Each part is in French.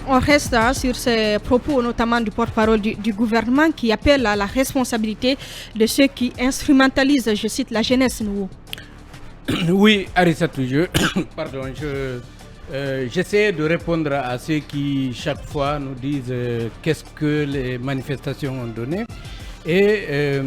On reste sur ces propos, notamment du porte-parole du gouvernement qui appelle à la responsabilité de ceux qui instrumentalisent, je cite, la jeunesse. Nous. Oui, Arissatou, j'essaie de répondre à ceux qui chaque fois nous disent qu'est-ce que les manifestations ont donné. Et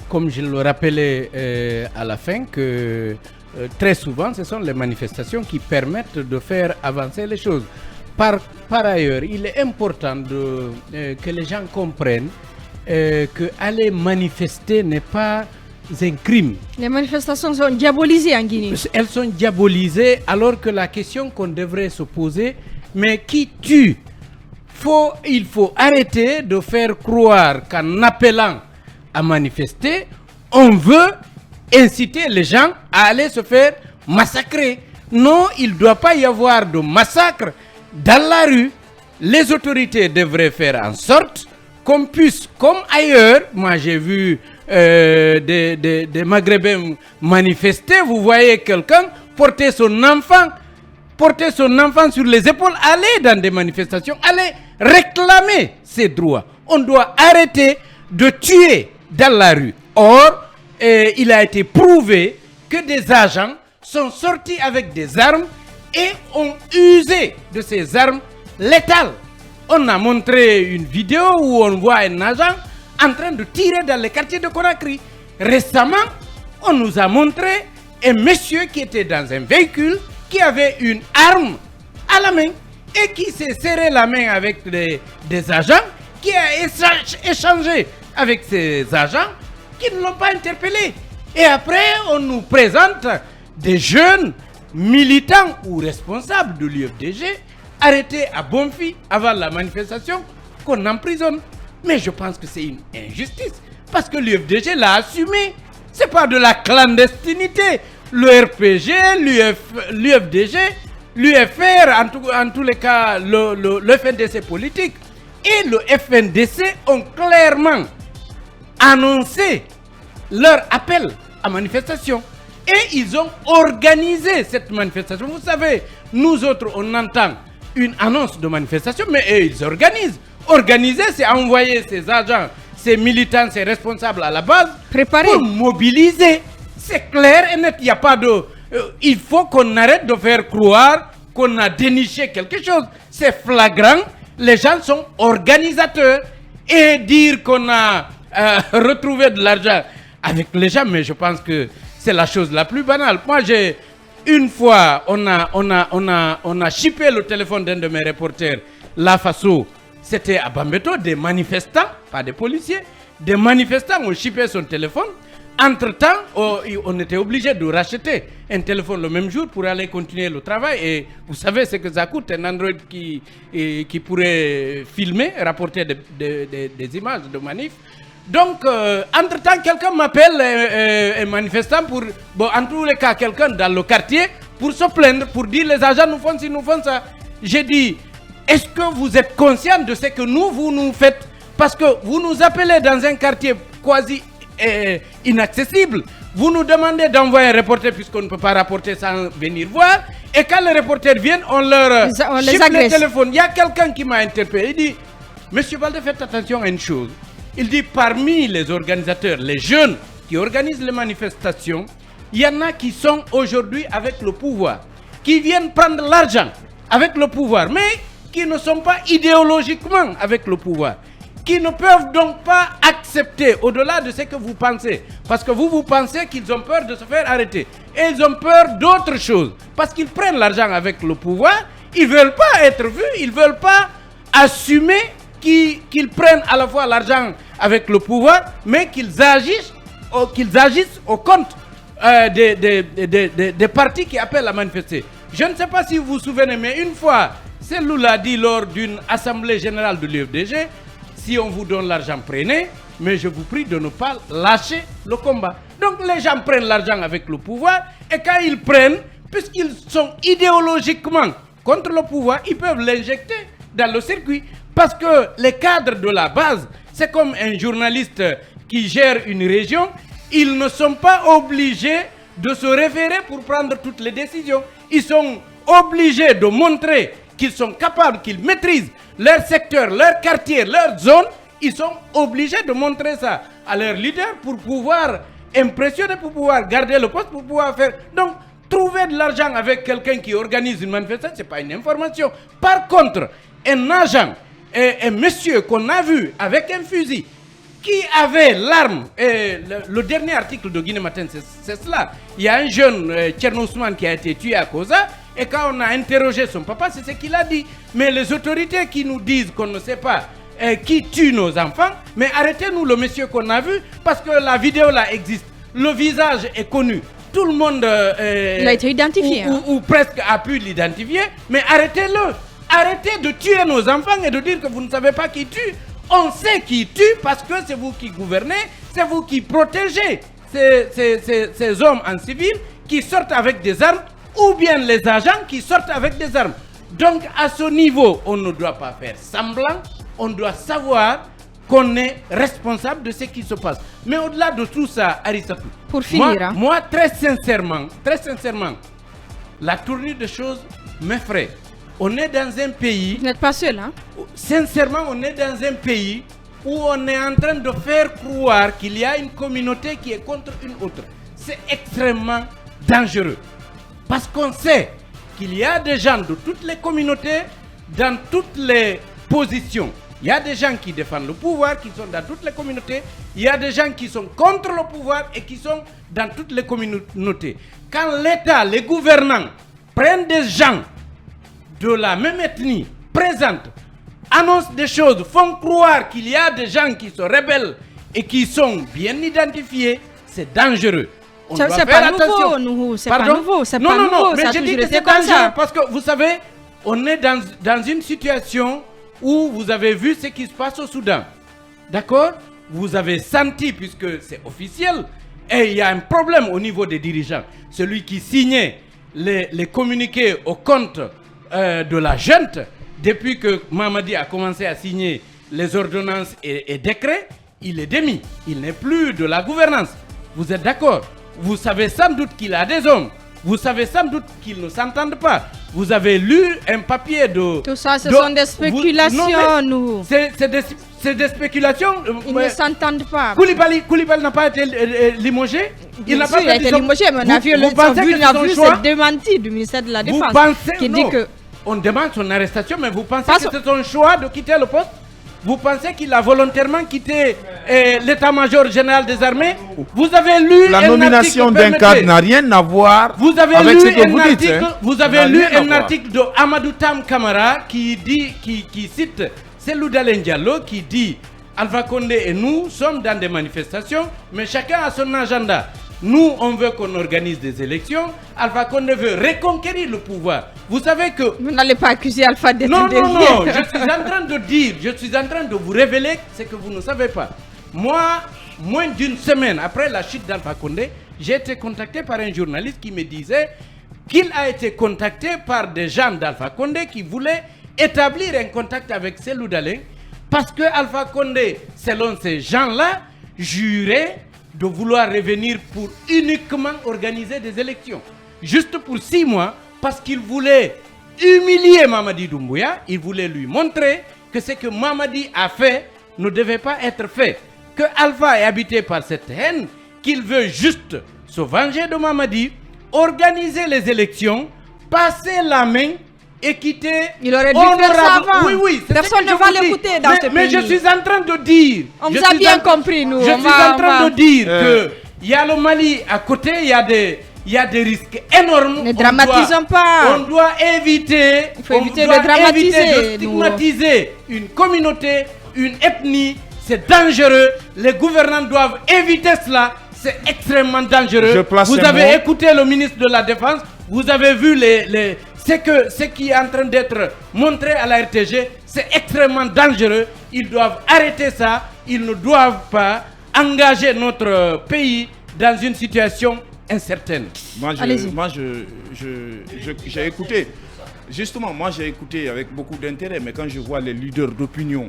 comme je le rappelais à la fin, que très souvent ce sont les manifestations qui permettent de faire avancer les choses. Par ailleurs, il est important que les gens comprennent qu'aller manifester n'est pas un crime. Les manifestations sont diabolisées en Guinée. Elles sont diabolisées alors que la question qu'on devrait se poser, mais qui tue? Il faut arrêter de faire croire qu'en appelant à manifester, on veut inciter les gens à aller se faire massacrer. Non, il ne doit pas y avoir de massacre dans la rue. Les autorités devraient faire en sorte qu'on puisse, comme ailleurs, moi j'ai vu des Maghrébins manifester, vous voyez quelqu'un porter son enfant sur les épaules, aller dans des manifestations, aller réclamer ses droits. On doit arrêter de tuer dans la rue. Or, il a été prouvé que des agents sont sortis avec des armes et ont usé de ces armes létales. On a montré une vidéo où on voit un agent en train de tirer dans les quartiers de Conakry. Récemment, on nous a montré un monsieur qui était dans un véhicule qui avait une arme à la main et qui s'est serré la main avec des agents, qui a échangé avec ces agents qui ne l'ont pas interpellé. Et après, on nous présente des jeunes militants ou responsables de l'UFDG arrêtés à Bonfi avant la manifestation qu'on emprisonne. Mais je pense que c'est une injustice parce que l'UFDG l'a assumé. Ce n'est pas de la clandestinité. Le RPG, l'UFDG, l'UFR, en tous les cas, le FNDC politique et le FNDC ont clairement annoncé leur appel à manifestation. Et ils ont organisé cette manifestation. Vous savez, nous autres, on entend une annonce de manifestation, mais eux, ils organisent. Organiser, c'est envoyer ces agents, ces militants, ces responsables à la base, pour mobiliser. C'est clair et net, il n'y a pas de... il faut qu'on arrête de faire croire qu'on a déniché quelque chose. C'est flagrant, les gens sont organisateurs. Et dire qu'on a retrouvé de l'argent avec les gens, mais je pense que c'est la chose la plus banale. Moi, une fois, on a chippé le téléphone d'un de mes reporters, La Faso. C'était à Bambeto, des manifestants, pas des policiers, des manifestants ont chippé son téléphone. Entre-temps, on était obligé de racheter un téléphone le même jour pour aller continuer le travail. Et vous savez ce que ça coûte, un Android qui pourrait filmer, rapporter des images de manif. Donc, entre-temps, quelqu'un m'appelle, un manifestant, en tous les cas, quelqu'un dans le quartier, pour se plaindre, pour dire les agents nous font ci, nous font ça. J'ai dit, est-ce que vous êtes conscient de ce que vous nous faites? Parce que vous nous appelez dans un quartier quasi inaccessible. Vous nous demandez d'envoyer un reporter puisqu'on ne peut pas rapporter sans venir voir. Et quand les reporters viennent, on leur chiffre le téléphone. Il y a quelqu'un qui m'a interpellé. Il dit, Monsieur Baldé, faites attention à une chose. Il dit, parmi les organisateurs, les jeunes qui organisent les manifestations, il y en a qui sont aujourd'hui avec le pouvoir, qui viennent prendre l'argent avec le pouvoir, mais qui ne sont pas idéologiquement avec le pouvoir, qui ne peuvent donc pas accepter au-delà de ce que vous pensez. Parce que vous pensez qu'ils ont peur de se faire arrêter. Et ils ont peur d'autre chose. Parce qu'ils prennent l'argent avec le pouvoir, ils ne veulent pas être vus, ils ne veulent pas assumer qu'ils prennent à la fois l'argent avec le pouvoir, mais qu'ils agissent au compte des partis qui appellent à manifester. Je ne sais pas si vous vous souvenez, mais une fois, Cellou l'a dit lors d'une assemblée générale de l'UFDG, si on vous donne l'argent, prenez, mais je vous prie de ne pas lâcher le combat. Donc les gens prennent l'argent avec le pouvoir, et quand ils prennent, puisqu'ils sont idéologiquement contre le pouvoir, ils peuvent l'injecter dans le circuit. Parce que les cadres de la base, c'est comme un journaliste qui gère une région, ils ne sont pas obligés de se référer pour prendre toutes les décisions. Ils sont obligés de montrer qu'ils sont capables, qu'ils maîtrisent leur secteur, leur quartier, leur zone, ils sont obligés de montrer ça à leurs leaders pour pouvoir impressionner, pour pouvoir garder le poste, pour pouvoir faire... Donc, trouver de l'argent avec quelqu'un qui organise une manifestation, ce n'est pas une information. Par contre, un agent, un monsieur qu'on a vu avec un fusil, qui avait l'arme, le dernier article de Guinée Matin, c'est cela. Il y a un jeune, Tcherno Ousmane, qui a été tué à Koza, et quand on a interrogé son papa, c'est ce qu'il a dit. Mais les autorités qui nous disent qu'on ne sait pas qui tue nos enfants, mais arrêtez-nous le monsieur qu'on a vu, parce que la vidéo là existe. Le visage est connu. Tout le monde il a été identifié, ou presque a pu l'identifier, mais arrêtez-le. Arrêtez de tuer nos enfants et de dire que vous ne savez pas qui tue. On sait qui tue parce que c'est vous qui gouvernez, c'est vous qui protégez ces hommes en civil qui sortent avec des armes, ou bien les agents qui sortent avec des armes. Donc à ce niveau, on ne doit pas faire semblant, on doit savoir qu'on est responsable de ce qui se passe. Mais au-delà de tout ça, Arissatou, pour finir, moi très sincèrement, la tournure des choses m'effraie. On est dans un pays... Vous n'êtes pas seul, hein? Sincèrement, on est dans un pays où on est en train de faire croire qu'il y a une communauté qui est contre une autre. C'est extrêmement dangereux. Parce qu'on sait qu'il y a des gens de toutes les communautés, dans toutes les positions. Il y a des gens qui défendent le pouvoir, qui sont dans toutes les communautés. Il y a des gens qui sont contre le pouvoir et qui sont dans toutes les communautés. Quand l'État, les gouvernants prennent des gens de la même ethnie, présentent, annoncent des choses, font croire qu'il y a des gens qui se rebellent et qui sont bien identifiés, c'est dangereux. C'est pas nouveau, c'est pas nouveau. Non, mais je dis que c'est dangereux parce que vous savez, on est dans une situation où vous avez vu ce qui se passe au Soudan. D'accord? Vous avez senti, puisque c'est officiel, et il y a un problème au niveau des dirigeants. Celui qui signait les communiqués au compte de la junte, depuis que Mamadi a commencé à signer les ordonnances et décrets, il est démis. Il n'est plus de la gouvernance. Vous êtes d'accord? Vous savez sans doute qu'il a des hommes. Vous savez sans doute qu'ils ne s'entendent pas. Vous avez lu un papier de... Tout ça, ce sont des spéculations, nous. C'est des spéculations. Ils ne s'entendent pas. Koulibaly n'a pas été limogé. Il n'a pas été limogé, mais on a vu cette démenti du ministère de la Défense qui dit que... On demande son arrestation, mais vous pensez que c'est son choix de quitter le poste? Vous pensez qu'il a volontairement quitté l'état-major général des armées? Vous avez lu la nomination d'un cadre n'a rien à voir avec ce que vous dites. Vous avez lu un article de Amadou Tam Kamara qui cite Cellou Dalein Diallo qui dit Alpha Condé et nous sommes dans des manifestations, mais chacun a son agenda. Nous, on veut qu'on organise des élections. Alpha Condé veut reconquérir le pouvoir. Vous savez que... Vous n'allez pas accuser Alpha d'être dévié. Non, je suis en train de dire, je suis en train de vous révéler ce que vous ne savez pas. Moi, moins d'une semaine après la chute d'Alpha Condé, j'ai été contacté par un journaliste qui me disait qu'il a été contacté par des gens d'Alpha Condé qui voulaient établir un contact avec Cellou Dalein parce que Alpha Condé, selon ces gens-là, jurait de vouloir revenir pour uniquement organiser des élections. Juste pour 6 mois, parce qu'il voulait humilier Mamadi Doumbouya, il voulait lui montrer que ce que Mamadi a fait ne devait pas être fait. Que Alpha est habité par cette haine, qu'il veut juste se venger de Mamadi, organiser les élections, passer la main et quitter. Il aurait dû faire ça avant. Oui, personne ne va l'écouter dans ce pays. Mais je suis en train de dire. On vous a bien compris, nous. Je suis en train de dire qu'il y a le Mali à côté, il y a des risques énormes. Ne dramatisons pas. On doit éviter. Il faut éviter de dramatiser. De stigmatiser une communauté, une ethnie. C'est dangereux. Les gouvernants doivent éviter cela. C'est extrêmement dangereux. Vous avez écouté le ministre de la Défense. Vous avez vu ce qui est en train d'être montré à la RTG, c'est extrêmement dangereux. Ils doivent arrêter ça. Ils ne doivent pas engager notre pays dans une situation incertaine. Moi, j'ai écouté. Justement, moi, j'ai écouté avec beaucoup d'intérêt. Mais quand je vois les leaders d'opinion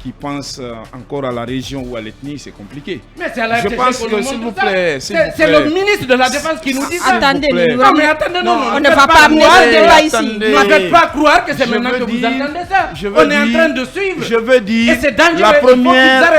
qui pensent encore à la région ou à l'ethnie, c'est compliqué. Mais c'est à la Je pense que, s'il vous plaît, c'est le ministre de la Défense qui nous dit ça. Attendez, non, mais attendez, non, on ne va pas amener ce débat ici. Ne faites pas croire que c'est maintenant que vous entendez ça. On est en train de suivre. Je veux dire, et c'est dangereux.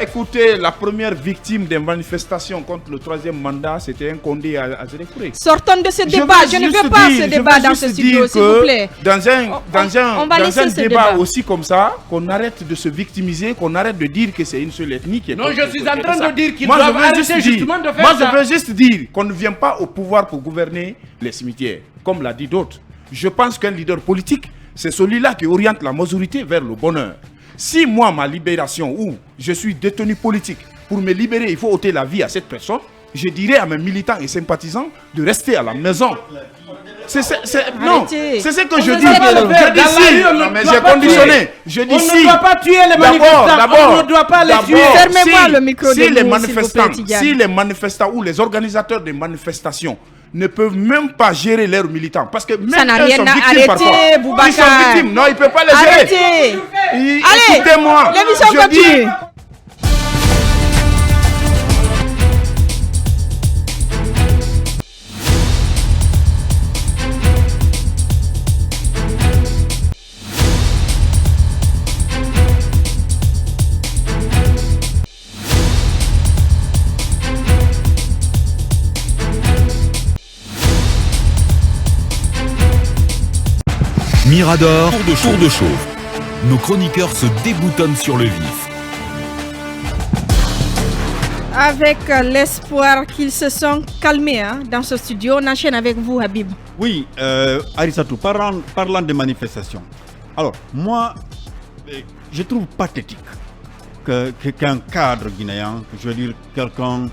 Écoutez, la première victime des manifestations contre le 3e mandat, c'était un Condé à Zérékouré. Sortons de ce débat. Je ne veux pas ce débat dans ce studio, s'il vous plaît. Dans un débat aussi comme ça, qu'on arrête de se victimiser, qu'on arrête de dire que c'est une seule ethnie qui est... Non, je suis en train de dire qu'ils doivent arrêter justement de faire ça. Moi, je veux juste dire qu'on ne vient pas au pouvoir pour gouverner les cimetières, comme l'a dit d'autres. Je pense qu'un leader politique, c'est celui-là qui oriente la majorité vers le bonheur. Si moi, ma libération, ou je suis détenu politique, pour me libérer, il faut ôter la vie à cette personne, je dirais à mes militants et sympathisants de rester à la maison. C'est ce que je dis. Mais j'ai conditionné. Je dis on ne doit pas tuer les manifestants. On ne doit pas les tuer. Fermez-moi le micro si les manifestants ou les organisateurs des manifestations ne peuvent même pas gérer leurs militants, parce que même ça n'a rien à arrêter, Boubacar. Ils sont victimes. Non, ils ne peuvent pas les gérer. Allez, écoutez-moi. L'émission continue. Mirador, tour de chauffe. Nos chroniqueurs se déboutonnent sur le vif. Avec l'espoir qu'ils se sont calmés dans ce studio, on enchaîne avec vous, Habib. Oui, Arissatou, parlant de manifestations. Alors, moi, je trouve pathétique qu'un cadre guinéen, je veux dire quelqu'un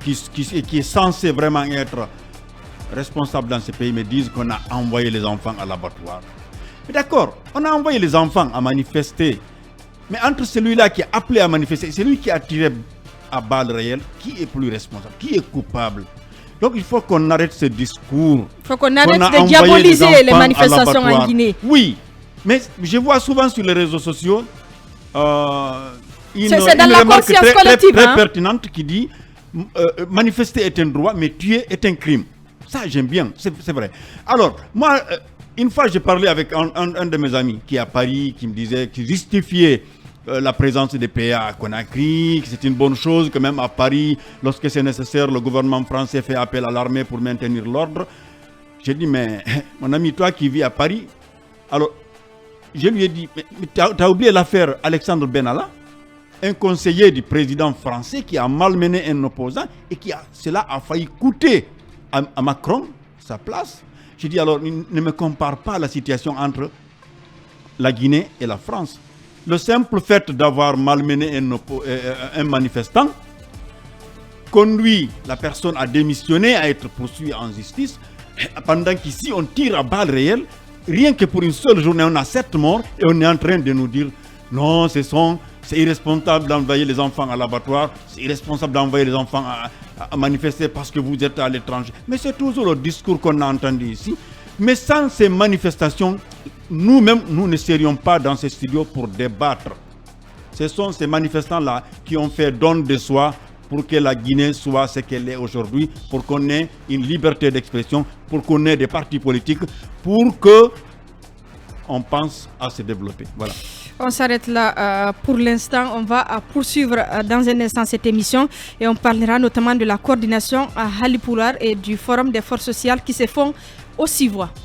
qui est censé vraiment être responsable dans ce pays, me dise qu'on a envoyé les enfants à l'abattoir. Mais d'accord, on a envoyé les enfants à manifester. Mais entre celui-là qui a appelé à manifester et celui qui a tiré à balles réelles, qui est plus responsable? Qui est coupable? Donc il faut qu'on arrête ce discours. Il faut qu'on arrête de diaboliser les manifestations en Guinée. Oui, mais je vois souvent sur les réseaux sociaux une remarque très pertinente qui dit manifester est un droit, mais tuer est un crime. Ça, j'aime bien, c'est vrai. Alors, moi, une fois, j'ai parlé avec un de mes amis qui est à Paris, qui me disait, qui justifiait la présence des PA à Conakry, que c'est une bonne chose, que même à Paris, lorsque c'est nécessaire, le gouvernement français fait appel à l'armée pour maintenir l'ordre. J'ai dit, mais mon ami, toi qui vis à Paris, alors, je lui ai dit, mais tu as oublié l'affaire Alexandre Benalla, un conseiller du président français qui a malmené un opposant et cela a failli coûter à Macron sa place. J'ai dit alors, ne me compare pas la situation entre la Guinée et la France. Le simple fait d'avoir malmené un manifestant conduit la personne à démissionner, à être poursuivie en justice, pendant qu'ici on tire à balles réelles. Rien que pour une seule journée, on a 7 morts et on est en train de nous dire non, c'est irresponsable d'envoyer les enfants à l'abattoir, c'est irresponsable d'envoyer les enfants à manifester parce que vous êtes à l'étranger. Mais c'est toujours le discours qu'on a entendu ici. Mais sans ces manifestations, nous-mêmes, nous ne serions pas dans ces studios pour débattre. Ce sont ces manifestants-là qui ont fait don de soi pour que la Guinée soit ce qu'elle est aujourd'hui, pour qu'on ait une liberté d'expression, pour qu'on ait des partis politiques, pour que on pense à se développer. Voilà. On s'arrête là pour l'instant. On va poursuivre dans un instant cette émission et on parlera notamment de la coordination à Halipoular et du forum des forces sociales qui se font au Sivois.